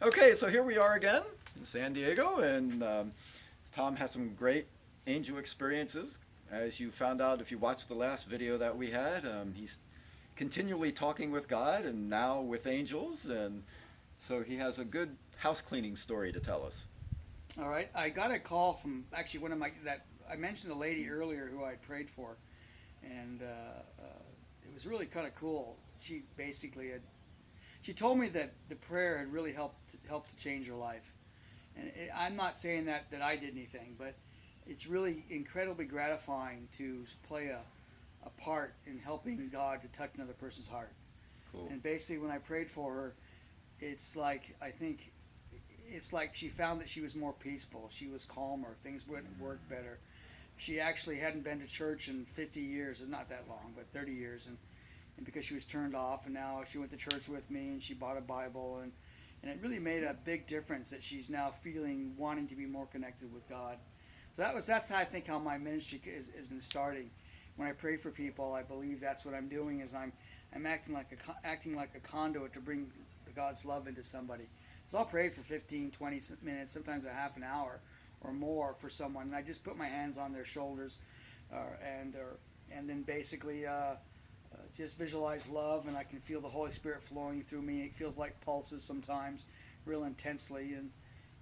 Okay, so here we are again in San Diego, and Tom has some great angel experiences. As you found out if you watched the last video that we had, he's continually talking with God and now with angels, and so he has a good house cleaning story to tell us. All right, I got a call from actually one of my that I mentioned a lady earlier who I prayed for, and it was really kind of cool. She told me that the prayer had really helped to change her life, and I'm not saying that I did anything, but it's really incredibly gratifying to play a part in helping God to touch another person's heart. Cool. And basically, when I prayed for her, it's like I think it's like she found that she was more peaceful. She was calmer. Things would work better. She actually hadn't been to church in 50 years, or not that long, but 30 years, and because she was turned off, and now she went to church with me, and she bought a Bible, and it really made a big difference that she's now feeling wanting to be more connected with God. So that's how I think how my ministry has been starting. When I pray for people, I believe that's what I'm doing is I'm acting like a conduit to bring God's love into somebody. So I'll pray for 15, 20 minutes, sometimes a half an hour or more for someone, and I just put my hands on their shoulders, and then basically just visualize love, and I can feel the Holy Spirit flowing through me. It feels like pulses sometimes, real intensely,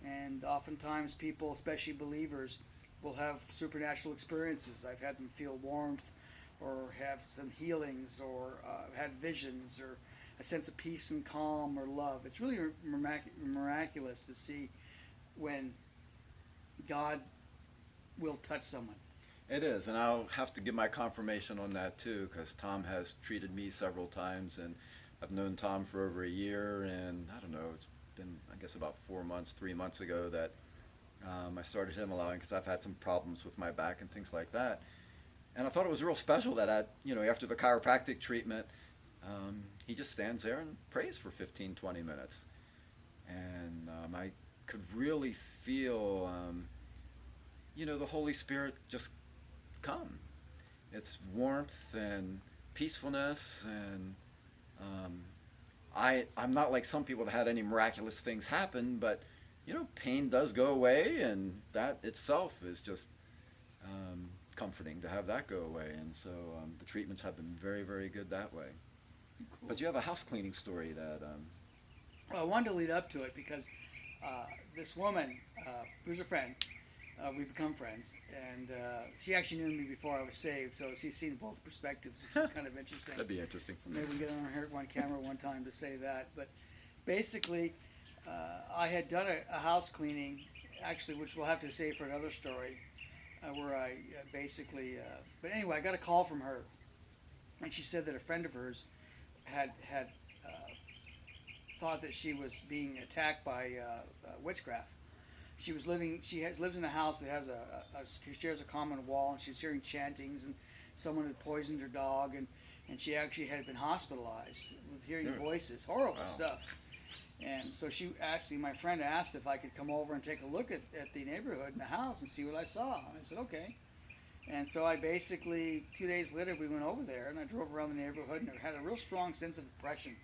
and oftentimes people, especially believers, will have supernatural experiences. I've had them feel warmth, or have some healings, or had visions, or a sense of peace and calm or love. It's really miraculous to see when God will touch someone. It is, and I'll have to give my confirmation on that too, because Tom has treated me several times, and I've known Tom for over a year, and I don't know, it's been, I guess, about 4 months, 3 months ago that I started him allowing, because I've had some problems with my back and things like that. And I thought it was real special that after the chiropractic treatment, he just stands there and prays for 15, 20 minutes. And I could really feel, the Holy Spirit just come. It's warmth and peacefulness, and um, I'm not like some people that had any miraculous things happen, but pain does go away, and that itself is just comforting to have that go away. And so the treatments have been very, very good that way. Cool. But you have a house cleaning story that. Well, I wanted to lead up to it because this woman, who's a friend, we become friends, and she actually knew me before I was saved, so she's seen both perspectives, which is kind of interesting. That'd be interesting. So maybe we get on her one camera one time to say that. But basically, I had done a house cleaning, actually, which we'll have to save for another story, where I but anyway, I got a call from her, and she said that a friend of hers had thought that she was being attacked by witchcraft. Lives in a house that has she shares a common wall, and she's hearing chantings, and someone had poisoned her dog, and she actually had been hospitalized with hearing voices, horrible Wow. stuff. And so my friend asked if I could come over and take a look at the neighborhood and the house and see what I saw. And I said, okay. And so I basically, 2 days later, we went over there, and I drove around the neighborhood, and I had a real strong sense of depression.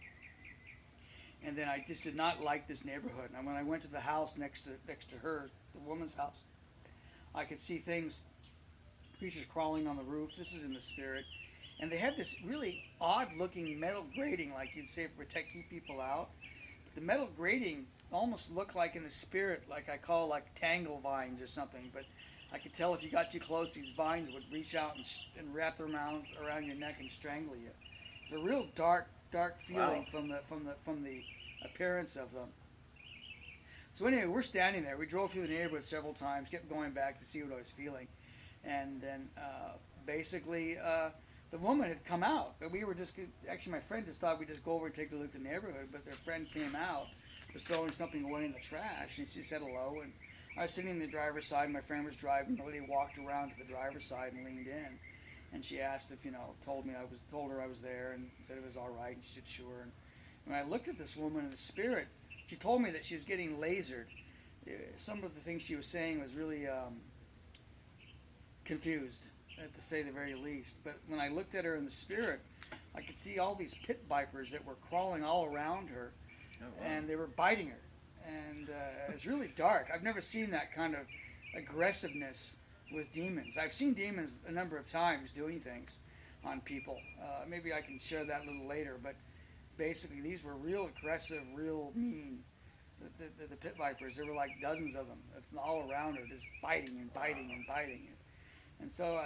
And then I just did not like this neighborhood. And when I went to the house next to her, the woman's house, I could see creatures crawling on the roof. This is in the spirit. And they had this really odd-looking metal grating, like you'd say, to keep people out. But the metal grating almost looked like in the spirit, like I call like tangle vines or something. But I could tell if you got too close, these vines would reach out and wrap their mouths around your neck and strangle you. It's a real dark feeling. Wow. From the appearance of them. So anyway, we're standing there. We drove through the neighborhood several times, kept going back to see what I was feeling, and then basically the woman had come out. But we were actually, my friend just thought we'd just go over and take a look at the neighborhood, but their friend came out, was throwing something away in the trash, and she said hello, and I was sitting in the driver's side, my friend was driving, the lady walked around to the driver's side and leaned in, and she asked if, told her I was there, and said it was all right, and she said sure. And when I looked at this woman in the spirit, she told me that she was getting lasered. Some of the things she was saying was really confused, to say the very least. But when I looked at her in the spirit, I could see all these pit vipers that were crawling all around her, Oh, wow. and they were biting her, and it was really dark. I've never seen that kind of aggressiveness with demons. I've seen demons a number of times doing things on people. Maybe I can share that a little later, but basically these were real aggressive, real mean. The pit vipers, there were like dozens of them all around her, just biting and biting and biting. And so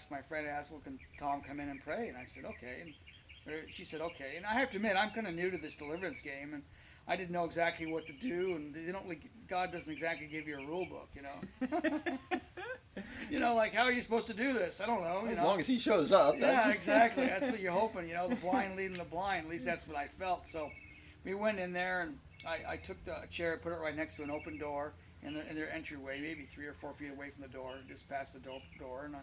my friend asked, well, can Tom come in and pray? And I said, okay. She said, okay. And I have to admit, I'm kind of new to this deliverance game, and I didn't know exactly what to do. And God doesn't exactly give you a rule book, you know. Like, how are you supposed to do this? I don't know. As long as he shows up. Yeah, exactly. That's what you're hoping, the blind leading the blind. At least that's what I felt. So we went in there, and I took the chair, put it right next to an open door in their entryway, maybe 3 or 4 feet away from the door, just past the door. And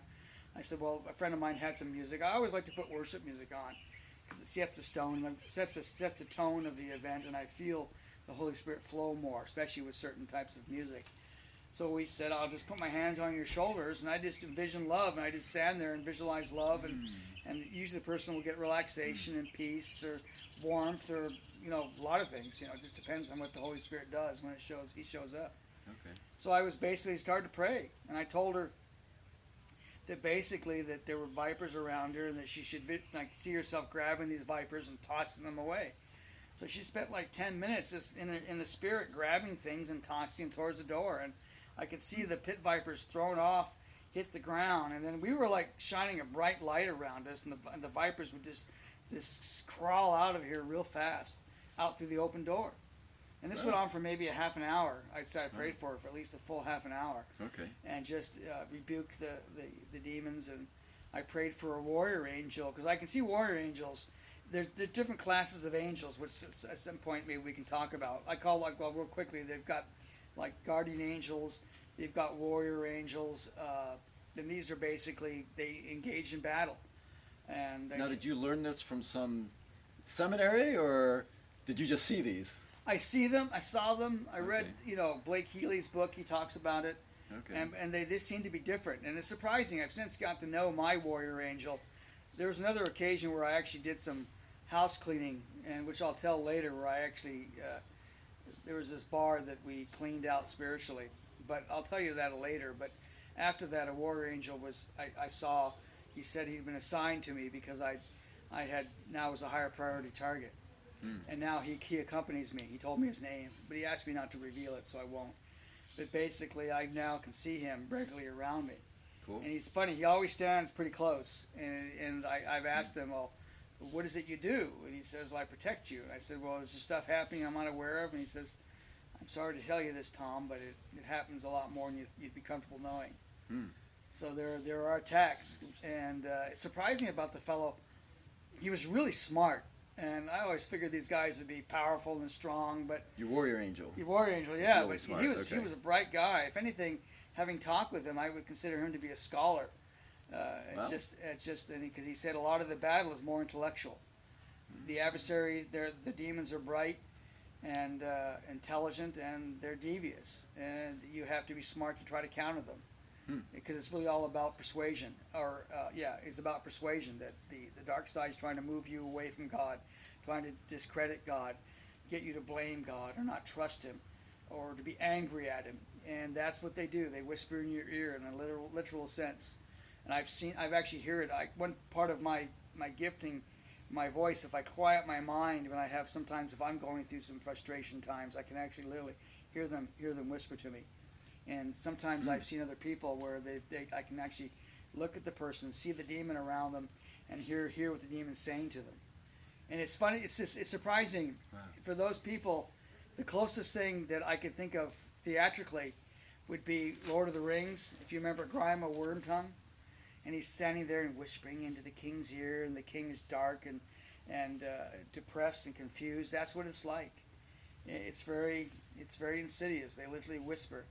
I said, well, a friend of mine had some music. I always like to put worship music on because it sets the tone of the event, and I feel the Holy Spirit flow more, especially with certain types of music. So we said, I'll just put my hands on your shoulders, and I just envision love, and I just stand there and visualize love, and usually the person will get relaxation and peace or warmth or a lot of things. It just depends on what the Holy Spirit does when he shows up. Okay. So I was basically started to pray, and I told her that basically that there were vipers around her, and that she should see herself grabbing these vipers and tossing them away. So she spent like 10 minutes just in the spirit grabbing things and tossing them towards the door, and I could see the pit vipers thrown off, hit the ground, and then we were like shining a bright light around us, and the vipers would just crawl out of here real fast, out through the open door. And this went on for maybe a half an hour. I'd say I prayed for at least a full half an hour. Okay. And just rebuked the demons, and I prayed for a warrior angel, because I can see warrior angels. There's different classes of angels, which at some point maybe we can talk about. I call real quickly. They've got like guardian angels. They've got warrior angels. And these are basically, they engage in battle. And now, did you learn this from some seminary, or did you just see these? I see them. I saw them. I read, Blake Healy's book. He talks about it. Okay. And they just seem to be different. And it's surprising. I've since got to know my warrior angel. There was another occasion where I actually did some house cleaning, and which I'll tell later, where I actually, there was this bar that we cleaned out spiritually. But I'll tell you that later. But after that, a warrior angel I saw, he said he'd been assigned to me because I now was a higher priority target. And now he accompanies me. He told me his name, but he asked me not to reveal it, so I won't. But basically, I now can see him regularly around me. Cool. And he's funny. He always stands pretty close. And I've asked him, well, what is it you do? And he says, well, I protect you. And I said, well, is there stuff happening I'm unaware of? And he says, I'm sorry to tell you this, Tom, but it happens a lot more than you'd be comfortable knowing. So there are attacks. And it's surprising about the fellow. He was really smart. And I always figured these guys would be powerful and strong, but Your warrior angel. Your warrior angel, yeah. Really But smart. he was Okay. he was a bright guy. If anything, having talked with him, I would consider him to be a scholar. Wow. It's just because he said a lot of the battle is more intellectual. The adversary, the demons are bright and intelligent, and they're devious, and you have to be smart to try to counter them. Because it's really all about persuasion, it's about persuasion, that the dark side is trying to move you away from God, trying to discredit God, get you to blame God or not trust Him, or to be angry at Him, and that's what they do. They whisper in your ear in a literal sense, and I've actually heard it. One part of my gifting, my voice, if I quiet my mind when if I'm going through some frustration times, I can actually literally hear them whisper to me. And sometimes I've seen other people where I can actually look at the person, see the demon around them, and hear what the demon's saying to them. And it's funny. It's surprising. Wow. For those people. The closest thing that I could think of theatrically would be Lord of the Rings. If you remember Grima Wormtongue, and he's standing there and whispering into the king's ear, and the king is dark and depressed and confused. That's what it's like. It's very insidious. They literally whisper.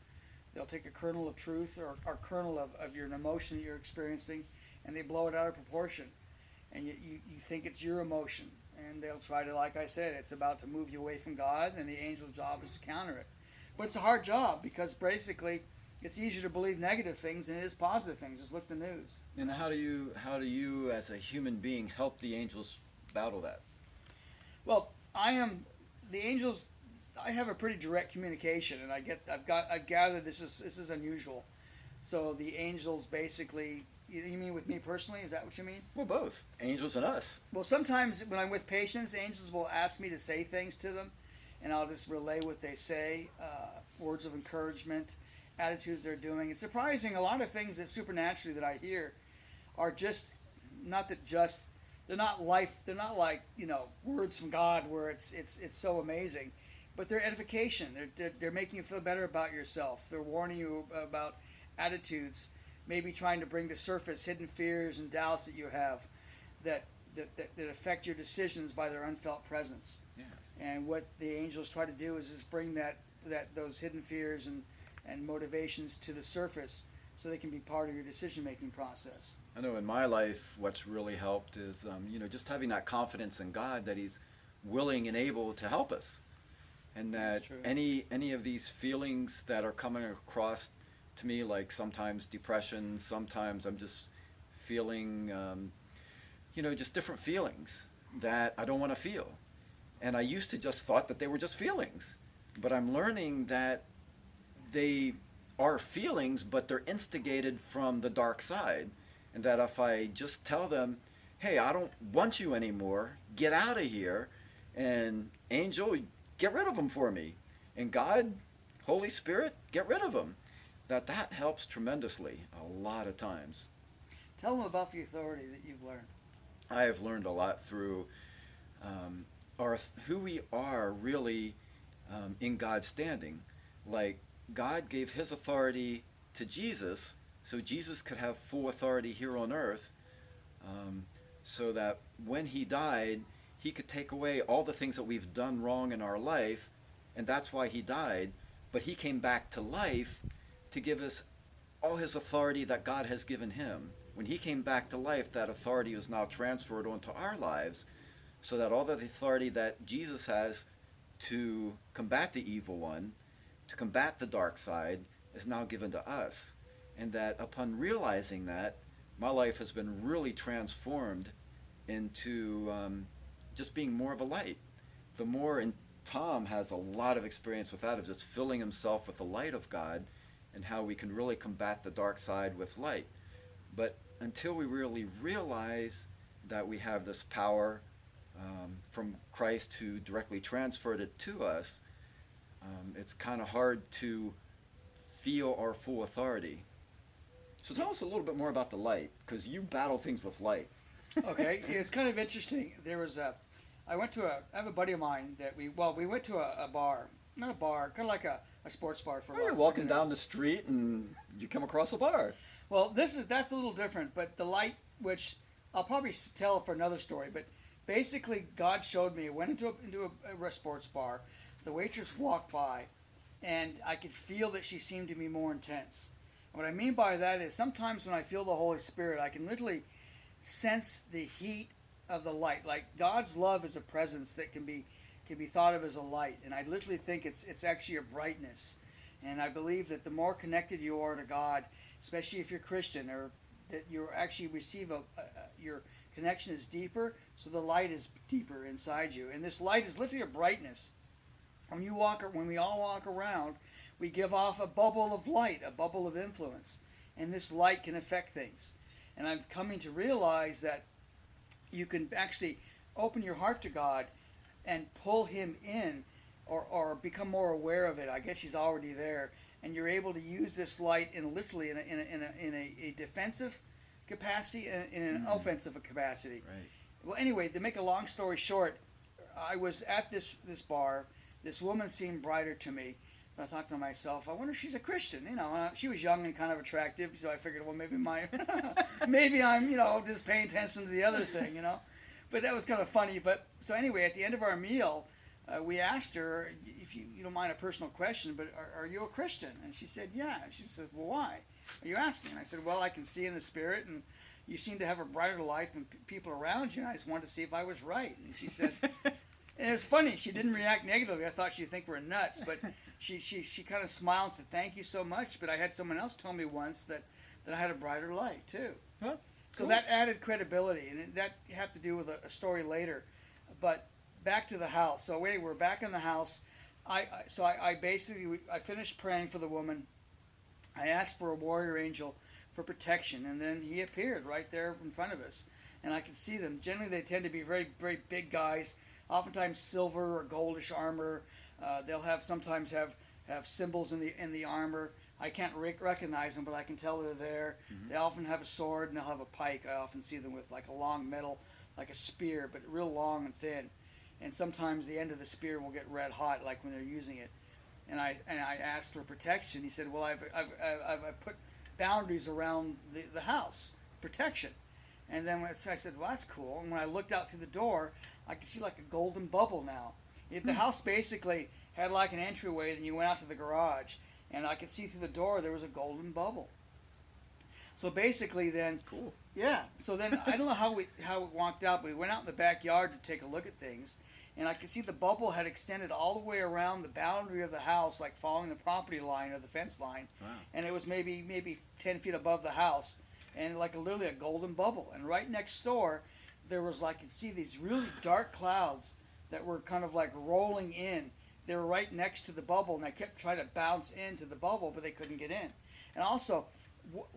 They'll take a kernel of truth or kernel of your emotion that you're experiencing, and they blow it out of proportion. And you think it's your emotion. And they'll try to, like I said, it's about to move you away from God, and the angel's job is to counter it. But it's a hard job, because basically it's easier to believe negative things than it is positive things. Just look at the news. And how do you as a human being help the angels battle that? Well, I am the angels, I have a pretty direct communication, and I've gathered this is unusual. So the angels basically, you mean with me personally? Is that what you mean? Well, both angels and us. Well, sometimes when I'm with patients, angels will ask me to say things to them, and I'll just relay what they say, words of encouragement, attitudes they're doing. It's surprising. A lot of things that supernaturally that I hear are just not that just they're not life. They're not like words from God where it's so amazing, but they're edification. They're making you feel better about yourself. They're warning you about attitudes, maybe trying to bring to surface hidden fears and doubts that you have that affect your decisions by their unfelt presence. Yeah. And what the angels try to do is just bring those hidden fears and motivations to the surface so they can be part of your decision making process. I know in my life, what's really helped is, just having that confidence in God that He's willing and able to help us, and that any of these feelings that are coming across to me, like sometimes depression, sometimes I'm just feeling, just different feelings that I don't want to feel, and I used to just thought that they were just feelings, but I'm learning that they are feelings, but they're instigated from the dark side. And that if I just tell them, hey, I don't want you anymore, get out of here, and angel, get rid of them for me, and God, Holy Spirit, get rid of them, that helps tremendously a lot of times. Tell them about the authority that you've learned. I have learned a lot through who we are really in God's standing. Like, God gave His authority to Jesus so Jesus could have full authority here on earth, so that when He died, He could take away all the things that we've done wrong in our life, and that's why He died. But He came back to life to give us all His authority that God has given Him. When He came back to life, that authority is now transferred onto our lives, so that all the authority that Jesus has to combat the evil one, to combat the dark side, is now given to us. And that upon realizing that, my life has been really transformed into just being more of a light. The more, and Tom has a lot of experience with that, of just filling himself with the light of God, and how we can really combat the dark side with light. But until we really realize that we have this power from Christ who directly transferred it to us, it's kind of hard to feel our full authority. So tell us a little bit more about the light, because you battle things with light. Okay, it's kind of interesting. I have a buddy of mine that we went to a bar, not a bar, kind of like a sports bar for a while. You're walking down the street and you come across a bar. Well, that's a little different, but the light, which I'll probably tell for another story, but basically God showed me. I went into a sports bar. The waitress walked by, and I could feel that she seemed to be more intense. And what I mean by that is sometimes when I feel the Holy Spirit, I can literally sense the heat of the light. Like God's love is a presence that can be thought of as a light, and I literally think it's actually a brightness. And I believe that the more connected you are to God, especially if you're Christian, or that you actually receive your connection is deeper, so the light is deeper inside you. And this light is literally a brightness. When we all walk around, we give off a bubble of light, a bubble of influence, and this light can affect things. And I'm coming to realize that you can actually open your heart to God and pull Him in, or become more aware of it. I guess He's already there, and you're able to use this light in a defensive capacity and in an offensive capacity. Right. Well, anyway, to make a long story short, I was at this bar. This woman seemed brighter to me. I thought to myself, I wonder if she's a Christian. She was young and kind of attractive, so I figured, well, maybe I'm, just paying attention to the other thing, But that was kind of funny. But so anyway, at the end of our meal, we asked her, if you don't mind a personal question, but are you a Christian? And she said, yeah. And she said, well, why are you asking? And I said, well, I can see in the Spirit, and you seem to have a brighter life than people around you, and I just wanted to see if I was right. And she said, and it was funny, she didn't react negatively. I thought she'd think we're nuts, but she kind of smiled and said, thank you so much. But I had someone else tell me once that I had a brighter light too. Huh? So Cool. that added credibility, and that had to do with a story later. But back to the house. So wait, we're back in the house. I basically I finished praying for the woman. I asked for a warrior angel for protection, and then he appeared right there in front of us, and I could see them. Generally, they tend to be very, very big guys, oftentimes silver or goldish armor. They'll sometimes have symbols in the armor. I can't recognize them, but I can tell they're there. Mm-hmm. They often have a sword and they'll have a pike. I often see them with like a long metal, like a spear, but real long and thin. And sometimes the end of the spear will get red hot, like when they're using it. And I asked for protection. He said, "Well, I've put boundaries around the house, protection." And then I said, "Well, that's cool." And when I looked out through the door, I could see like a golden bubble now. The house basically had like an entryway, then you went out to the garage, and I could see through the door there was a golden bubble. So basically, then cool. Yeah. So then I don't know how it walked out, but we went out in the backyard to take a look at things, and I could see the bubble had extended all the way around the boundary of the house, like following the property line or the fence line. Wow. And it was maybe 10 feet above the house, and like literally a golden bubble. And right next door, there was like, you could see these really dark clouds that were kind of like rolling in. They were right next to the bubble, and I kept trying to bounce into the bubble, but they couldn't get in. And also,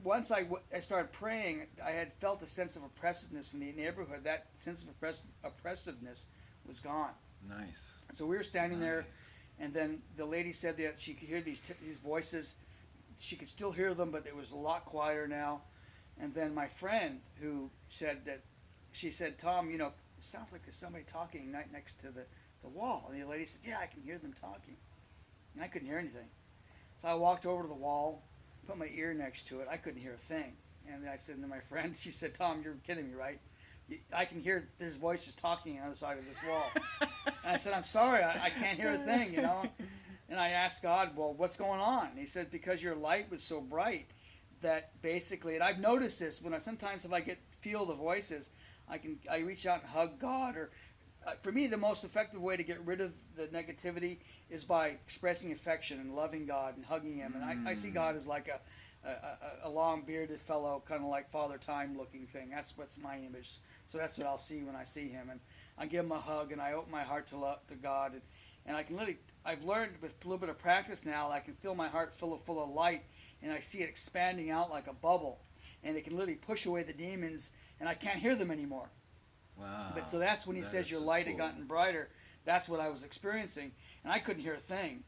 once I started praying, I had felt a sense of oppressiveness from the neighborhood. That sense of oppressiveness was gone. Nice. So we were standing there, and then the lady said that she could hear these voices. She could still hear them, but it was a lot quieter now. And then my friend, who said that, she said, "Tom, it sounds like there's somebody talking right next to the wall." And the lady said, "Yeah, I can hear them talking." And I couldn't hear anything. So I walked over to the wall, put my ear next to it. I couldn't hear a thing. And I said to my friend, she said, "Tom, you're kidding me, right? I can hear there's voices talking on the other side of this wall." And I said, "I'm sorry, I can't hear a thing, And I asked God, "Well, what's going on?" And he said, "Because your light was so bright that basically," and I've noticed this sometimes if I feel the voices, I reach out and hug God, or for me the most effective way to get rid of the negativity is by expressing affection and loving God and hugging Him. And I see God as like a long bearded fellow, kind of like Father Time looking thing. That's what's my image. So that's what I'll see when I see Him. And I give Him a hug, and I open my heart to God, and I can I've learned with a little bit of practice now, I can feel my heart full of light, and I see it expanding out like a bubble, and it can literally push away the demons, and I can't hear them anymore. Wow. But so that's when he says your light had gotten brighter. That's what I was experiencing, and I couldn't hear a thing.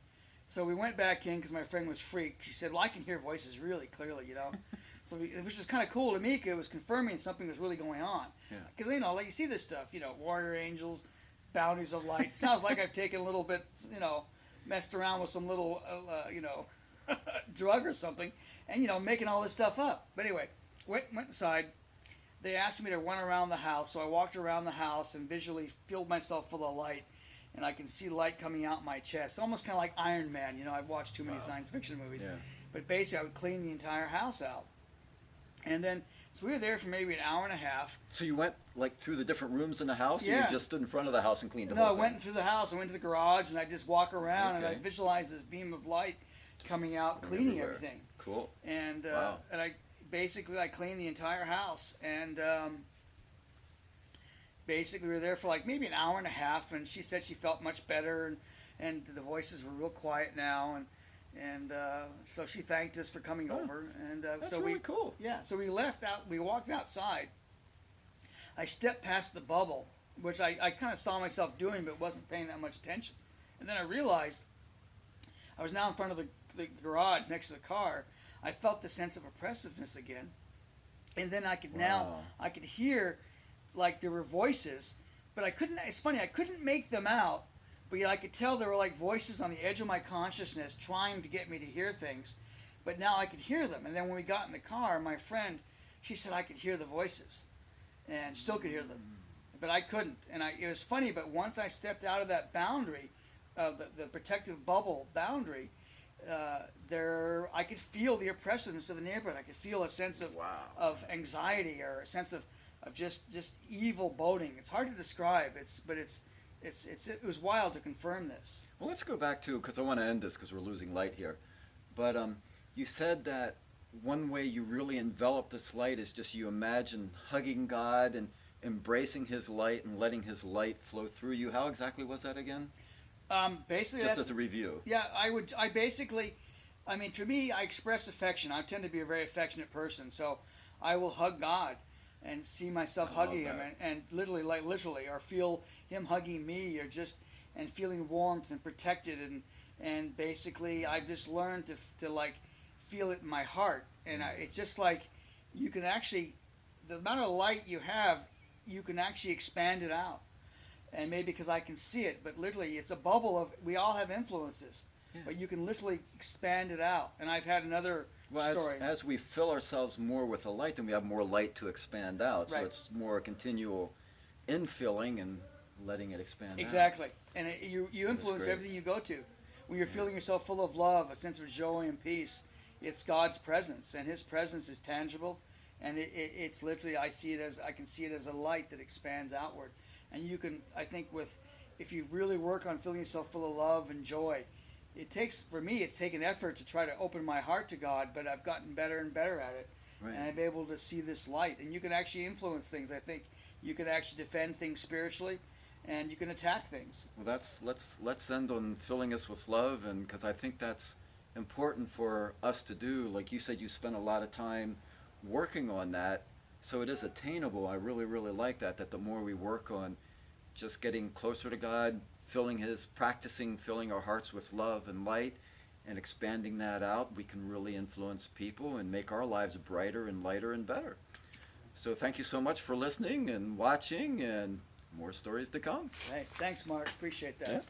So we went back in because my friend was freaked. She said, "Well, I can hear voices really clearly, So which is kind of cool to me, because it was confirming something was really going on. Because, like you see this stuff, warrior angels, bounties of light. It sounds like I've taken a little bit, messed around with some little, drug or something, and, making all this stuff up. But anyway, went inside. They asked me to run around the house, so I walked around the house and visually filled myself full of light, and I can see light coming out my chest, almost kind of like Iron Man. I've watched too many science fiction movies, but basically I would clean the entire house out, and then so we were there for maybe an hour and a half. So you went like through the different rooms in the house, or Yeah. you just stood in front of the house and cleaned the No, whole I thing? went through the house. I went to the garage, and I just walk around, and I Okay. visualized this beam of light coming out, Going cleaning everywhere. everything. Cool. And Wow. and I cleaned the entire house, and basically we were there for like maybe an hour and a half, and she said she felt much better, and the voices were real quiet now, and so she thanked us for coming over, and That's so really cool. yeah, so we walked outside. I stepped past the bubble, which I kind of saw myself doing, but wasn't paying that much attention, and then I realized I was now in front of the garage next to the car. I felt the sense of oppressiveness again, and then I could hear, like there were voices, but I couldn't. It's funny, I couldn't make them out, but yet I could tell there were like voices on the edge of my consciousness trying to get me to hear things, but now I could hear them. And then when we got in the car, my friend, she said I could hear the voices, and still could hear them, but I couldn't. And it was funny, but once I stepped out of that boundary, the protective bubble boundary, I could feel the oppressiveness of the neighborhood. I could feel a sense of anxiety, or a sense of just evil boding. It's hard to describe. It was wild to confirm this. Well, let's go back to, because I want to end this because we're losing light here. But you said that one way you really envelop this light is just you imagine hugging God, and embracing his light and letting his light flow through you. How exactly was that again? Basically, Just that's as a review. yeah. I basically, I mean, for me, I express affection. I tend to be a very affectionate person, so I will hug God and see myself I love hugging him, that. and literally, like literally, or feel him hugging me, or just and feeling warmth and protected, and basically, I've just learned to like feel it in my heart, and it's just like you can actually, the amount of light you have, you can actually expand it out, and maybe because I can see it, but literally, it's a bubble of we all have influences, Yeah. but you can literally expand it out. And I've had another Well, story. as we fill ourselves more with the light, then we have more light to expand out. So Right. it's more a continual infilling and letting it expand out. Exactly, and you That is influence great. everything you go to. When you're Yeah. feeling yourself full of love, a sense of joy and peace, it's God's presence, and His presence is tangible, and it's literally I can see it as a light that expands outward, and you can I think with if you really work on filling yourself full of love and joy, it takes for me it's taken effort to try to open my heart to God, but I've gotten better and better at it, Right. and I'm able to see this light, and you can actually influence things. I think you can actually defend things spiritually, and you can attack things. Well, let's end on filling us with love, and because I think that's important for us to do. Like you said, you spent a lot of time working on that, so it is attainable. I really, really like that. That the more we work on just getting closer to God, practicing filling our hearts with love and light, and expanding that out, we can really influence people and make our lives brighter and lighter and better. So thank you so much for listening and watching, and more stories to come. Hey, thanks, Mark. Appreciate that. Yeah.